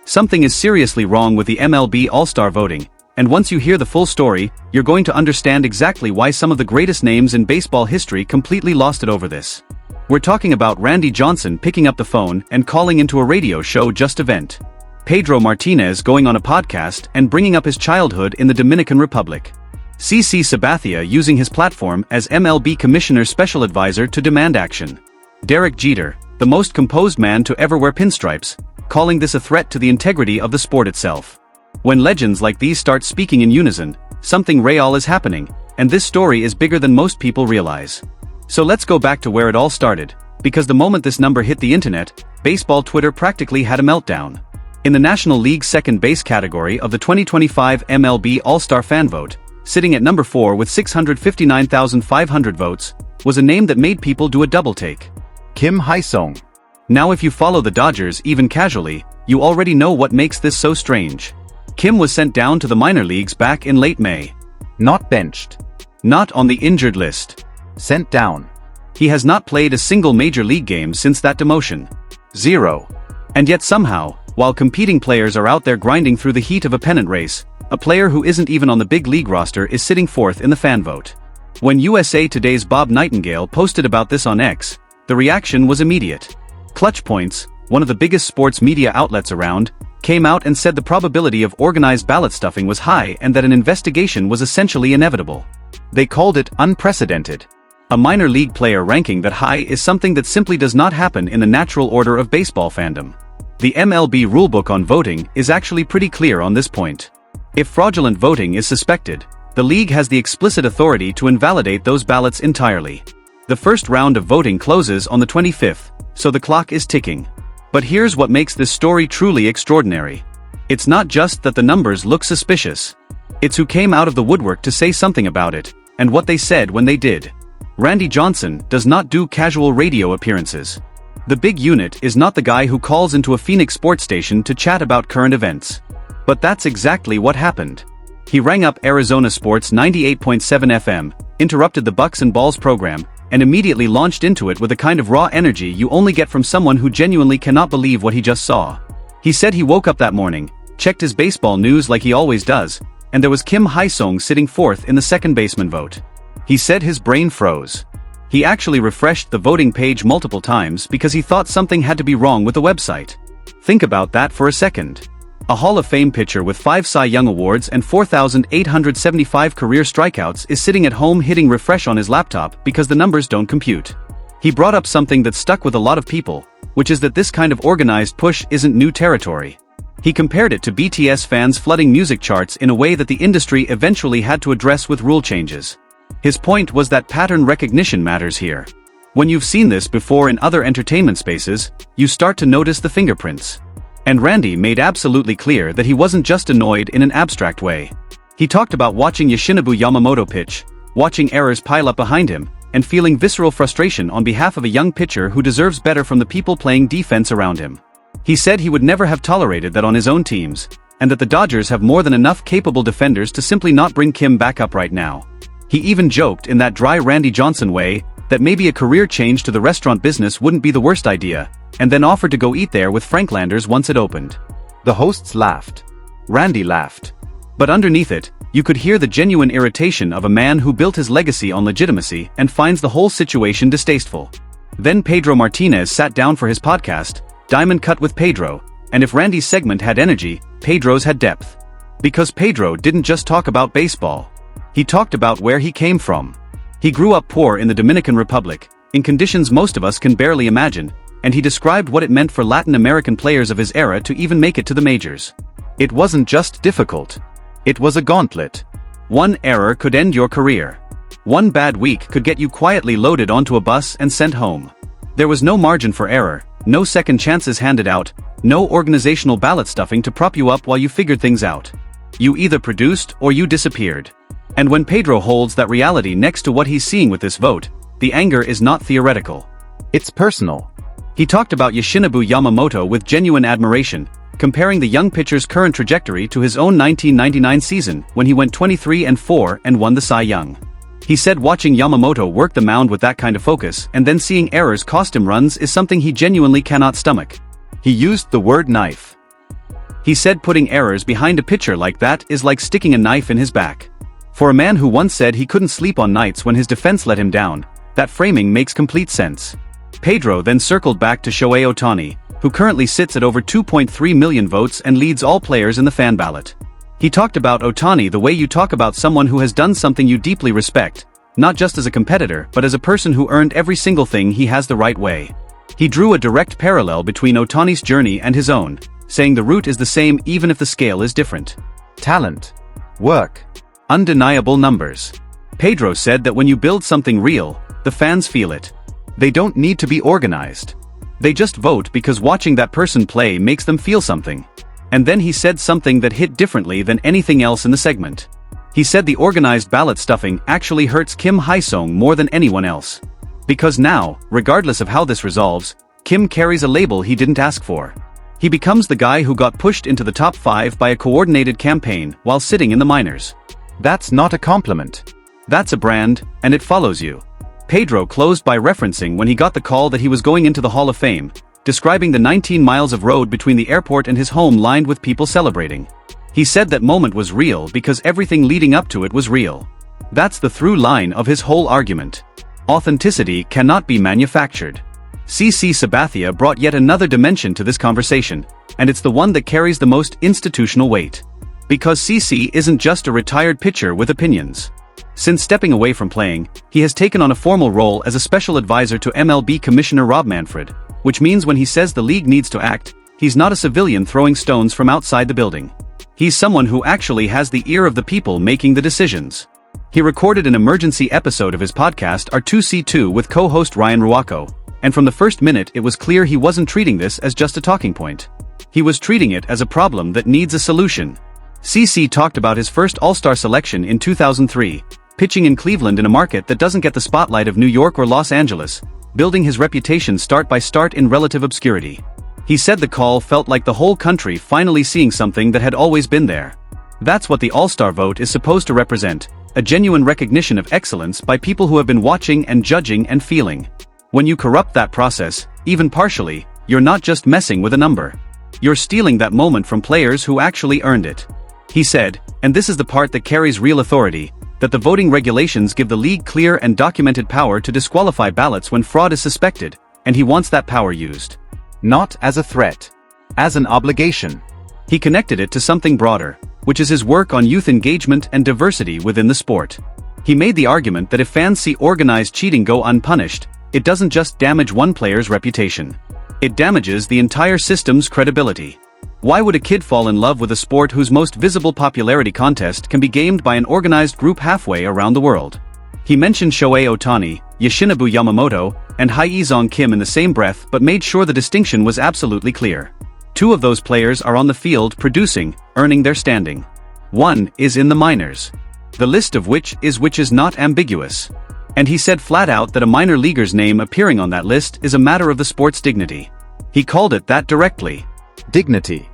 Something is seriously wrong with the MLB All-Star voting, and once you hear the full story, you're going to understand exactly why some of the greatest names in baseball history completely lost it over this. We're talking about Randy Johnson picking up the phone and calling into a radio show just event. Pedro Martinez going on a podcast and bringing up his childhood in the Dominican Republic. CC Sabathia using his platform as MLB Commissioner's special advisor to demand action. Derek Jeter, the most composed man to ever wear pinstripes, calling this a threat to the integrity of the sport itself. When legends like these start speaking in unison, something real is happening, and this story is bigger than most people realize. So let's go back to where it all started, because the moment this number hit the internet, baseball Twitter practically had a meltdown. In the National League's second base category of the 2025 MLB All-Star fan vote, sitting at number 4 with 659,500 votes, was a name that made people do a double take. Kim Hye-sung. Now if you follow the Dodgers even casually, you already know what makes this so strange. Kim was sent down to the minor leagues back in late May. Not benched. Not on the injured list. Sent down. He has not played a single major league game since that demotion. 0. And yet somehow, while competing players are out there grinding through the heat of a pennant race, a player who isn't even on the big league roster is sitting fourth in the fan vote. When USA Today's Bob Nightingale posted about this on X, the reaction was immediate. Clutch Points, one of the biggest sports media outlets around, came out and said the probability of organized ballot stuffing was high and that an investigation was essentially inevitable. They called it unprecedented. A minor league player ranking that high is something that simply does not happen in the natural order of baseball fandom. The MLB rulebook on voting is actually pretty clear on this point. If fraudulent voting is suspected, the league has the explicit authority to invalidate those ballots entirely. The first round of voting closes on the 25th, so the clock is ticking. But here's what makes this story truly extraordinary. It's not just that the numbers look suspicious. It's who came out of the woodwork to say something about it, and what they said when they did. Randy Johnson does not do casual radio appearances. The big unit is not the guy who calls into a Phoenix sports station to chat about current events. But that's exactly what happened. He rang up Arizona Sports 98.7 FM, interrupted the Bucks and Balls program, and immediately launched into it with a kind of raw energy you only get from someone who genuinely cannot believe what he just saw. He said he woke up that morning, checked his baseball news like he always does, and there was Kim Hye-sung sitting fourth in the second baseman vote. He said his brain froze. He actually refreshed the voting page multiple times because he thought something had to be wrong with the website. Think about that for a second. A Hall of Fame pitcher with 5 Cy Young Awards and 4,875 career strikeouts is sitting at home hitting refresh on his laptop because the numbers don't compute. He brought up something that stuck with a lot of people, which is that this kind of organized push isn't new territory. He compared it to BTS fans flooding music charts in a way that the industry eventually had to address with rule changes. His point was that pattern recognition matters here. When you've seen this before in other entertainment spaces, you start to notice the fingerprints. And Randy made absolutely clear that he wasn't just annoyed in an abstract way. He talked about watching Yoshinobu Yamamoto pitch, watching errors pile up behind him, and feeling visceral frustration on behalf of a young pitcher who deserves better from the people playing defense around him. He said he would never have tolerated that on his own teams, and that the Dodgers have more than enough capable defenders to simply not bring Kim back up right now. He even joked in that dry Randy Johnson way that maybe a career change to the restaurant business wouldn't be the worst idea, and then offered to go eat there with Franklanders once it opened. The hosts laughed. Randy laughed. But underneath it, you could hear the genuine irritation of a man who built his legacy on legitimacy and finds the whole situation distasteful. Then Pedro Martinez sat down for his podcast, Diamond Cut with Pedro, and if Randy's segment had energy, Pedro's had depth. Because Pedro didn't just talk about baseball. He talked about where he came from. He grew up poor in the Dominican Republic, in conditions most of us can barely imagine, and he described what it meant for Latin American players of his era to even make it to the majors. It wasn't just difficult. It was a gauntlet. One error could end your career. One bad week could get you quietly loaded onto a bus and sent home. There was no margin for error, no second chances handed out, no organizational ballot stuffing to prop you up while you figured things out. You either produced or you disappeared. And when Pedro holds that reality next to what he's seeing with this vote, the anger is not theoretical. It's personal. He talked about Yoshinobu Yamamoto with genuine admiration, comparing the young pitcher's current trajectory to his own 1999 season when he went 23-4 and won the Cy Young. He said watching Yamamoto work the mound with that kind of focus and then seeing errors cost him runs is something he genuinely cannot stomach. He used the word knife. He said putting errors behind a pitcher like that is like sticking a knife in his back. For a man who once said he couldn't sleep on nights when his defense let him down, that framing makes complete sense. Pedro then circled back to Shohei Ohtani, who currently sits at over 2.3 million votes and leads all players in the fan ballot. He talked about Ohtani the way you talk about someone who has done something you deeply respect, not just as a competitor but as a person who earned every single thing he has the right way. He drew a direct parallel between Ohtani's journey and his own, saying the route is the same even if the scale is different. Talent. Work. Undeniable numbers. Pedro said that when you build something real, the fans feel it. They don't need to be organized. They just vote because watching that person play makes them feel something. And then he said something that hit differently than anything else in the segment. He said the organized ballot stuffing actually hurts Kim Hae-sung more than anyone else. Because now, regardless of how this resolves, Kim carries a label he didn't ask for. He becomes the guy who got pushed into the top 5 by a coordinated campaign while sitting in the minors. That's not a compliment. That's a brand, and it follows you. Pedro closed by referencing when he got the call that he was going into the Hall of Fame, describing the 19 miles of road between the airport and his home lined with people celebrating. He said that moment was real because everything leading up to it was real. That's the through line of his whole argument. Authenticity cannot be manufactured. CC Sabathia brought yet another dimension to this conversation, and it's the one that carries the most institutional weight. Because CC isn't just a retired pitcher with opinions. Since stepping away from playing, he has taken on a formal role as a special advisor to MLB Commissioner Rob Manfred, which means when he says the league needs to act, he's not a civilian throwing stones from outside the building. He's someone who actually has the ear of the people making the decisions. He recorded an emergency episode of his podcast R2C2 with co-host Ryan Ruocco, and from the first minute it was clear he wasn't treating this as just a talking point. He was treating it as a problem that needs a solution. CC talked about his first All-Star selection in 2003, pitching in Cleveland in a market that doesn't get the spotlight of New York or Los Angeles, building his reputation start by start in relative obscurity. He said the call felt like the whole country finally seeing something that had always been there. That's what the All-Star vote is supposed to represent, a genuine recognition of excellence by people who have been watching and judging and feeling. When you corrupt that process, even partially, you're not just messing with a number. You're stealing that moment from players who actually earned it. He said, and this is the part that carries real authority, that the voting regulations give the league clear and documented power to disqualify ballots when fraud is suspected, and he wants that power used. Not as a threat. As an obligation. He connected it to something broader, which is his work on youth engagement and diversity within the sport. He made the argument that if fans see organized cheating go unpunished, it doesn't just damage one player's reputation. It damages the entire system's credibility. Why would a kid fall in love with a sport whose most visible popularity contest can be gamed by an organized group halfway around the world? He mentioned Shohei Ohtani, Yoshinobu Yamamoto, and Hye-sung Kim in the same breath but made sure the distinction was absolutely clear. 2 of those players are on the field producing, earning their standing. 1 is in the minors. The list of which is not ambiguous. And he said flat out that a minor leaguer's name appearing on that list is a matter of the sport's dignity. He called it that directly. Dignity.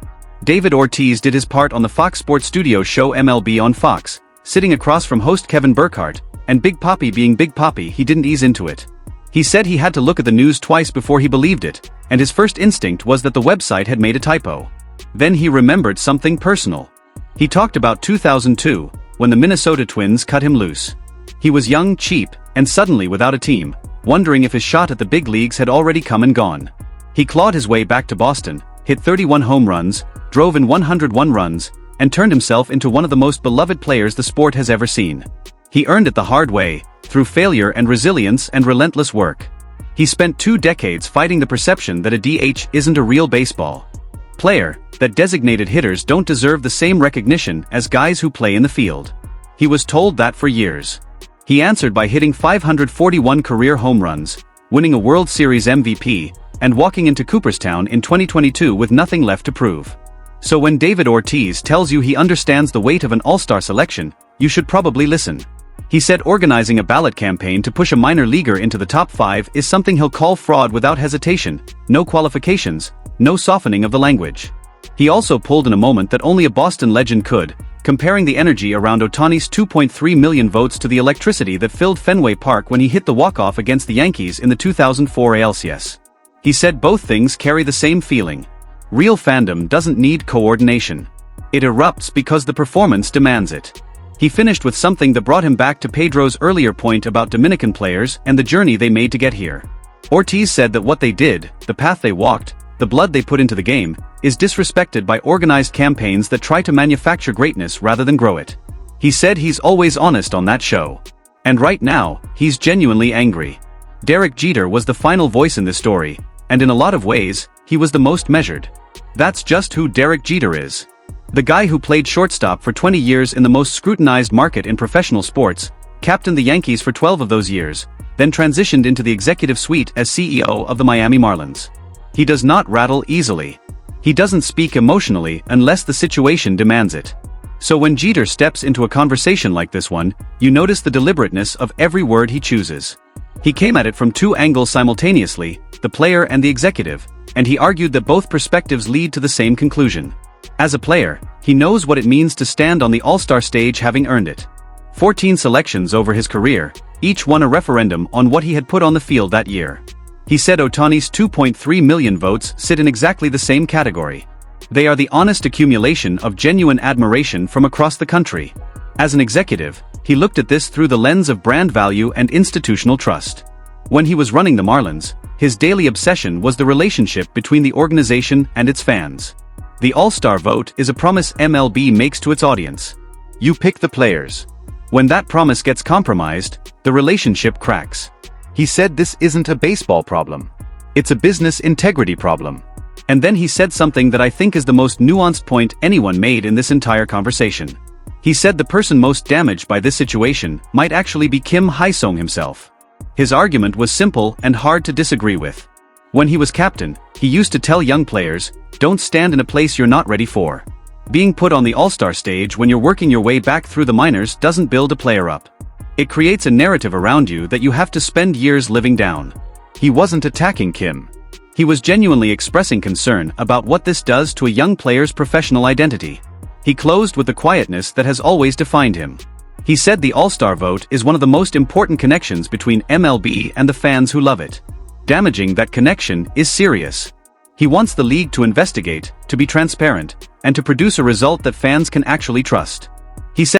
David Ortiz did his part on the Fox Sports Studios show MLB on Fox, sitting across from host Kevin Burkhardt, and Big Papi being Big Papi, he didn't ease into it. He said he had to look at the news twice before he believed it, and his first instinct was that the website had made a typo. Then he remembered something personal. He talked about 2002, when the Minnesota Twins cut him loose. He was young, cheap, and suddenly without a team, wondering if his shot at the big leagues had already come and gone. He clawed his way back to Boston, hit 31 home runs, drove in 101 runs, and turned himself into one of the most beloved players the sport has ever seen. He earned it the hard way, through failure and resilience and relentless work. He spent 2 decades fighting the perception that a DH isn't a real baseball player, that designated hitters don't deserve the same recognition as guys who play in the field. He was told that for years. He answered by hitting 541 career home runs, winning a World Series MVP, and walking into Cooperstown in 2022 with nothing left to prove. So when David Ortiz tells you he understands the weight of an All-Star selection, you should probably listen. He said organizing a ballot campaign to push a minor leaguer into the top 5 is something he'll call fraud without hesitation, no qualifications, no softening of the language. He also pulled in a moment that only a Boston legend could, comparing the energy around Ohtani's 2.3 million votes to the electricity that filled Fenway Park when he hit the walk-off against the Yankees in the 2004 ALCS. He said both things carry the same feeling. Real fandom doesn't need coordination. It erupts because the performance demands it. He finished with something that brought him back to Pedro's earlier point about Dominican players and the journey they made to get here. Ortiz said that what they did, the path they walked, the blood they put into the game, is disrespected by organized campaigns that try to manufacture greatness rather than grow it. He said he's always honest on that show. And right now, he's genuinely angry. Derek Jeter was the final voice in this story, and in a lot of ways, he was the most measured. That's just who Derek Jeter is. The guy who played shortstop for 20 years in the most scrutinized market in professional sports, captained the Yankees for 12 of those years, then transitioned into the executive suite as CEO of the Miami Marlins. He does not rattle easily. He doesn't speak emotionally unless the situation demands it. So when Jeter steps into a conversation like this one, you notice the deliberateness of every word he chooses. He came at it from two angles simultaneously, the player and the executive, and he argued that both perspectives lead to the same conclusion. As a player, he knows what it means to stand on the All-Star stage having earned it. 14 selections over his career, each won a referendum on what he had put on the field that year. He said Ohtani's 2.3 million votes sit in exactly the same category. They are the honest accumulation of genuine admiration from across the country. As an executive, he looked at this through the lens of brand value and institutional trust. When he was running the Marlins, his daily obsession was the relationship between the organization and its fans. The All-Star vote is a promise MLB makes to its audience. You pick the players. When that promise gets compromised, the relationship cracks. He said this isn't a baseball problem. It's a business integrity problem. And then he said something that I think is the most nuanced point anyone made in this entire conversation. He said the person most damaged by this situation might actually be Kim Hae-sung himself. His argument was simple and hard to disagree with. When he was captain, he used to tell young players, don't stand in a place you're not ready for. Being put on the All-Star stage when you're working your way back through the minors doesn't build a player up. It creates a narrative around you that you have to spend years living down. He wasn't attacking Kim. He was genuinely expressing concern about what this does to a young player's professional identity. He closed with the quietness that has always defined him. He said the All-Star vote is one of the most important connections between MLB and the fans who love it. Damaging that connection is serious. He wants the league to investigate, to be transparent, and to produce a result that fans can actually trust. He said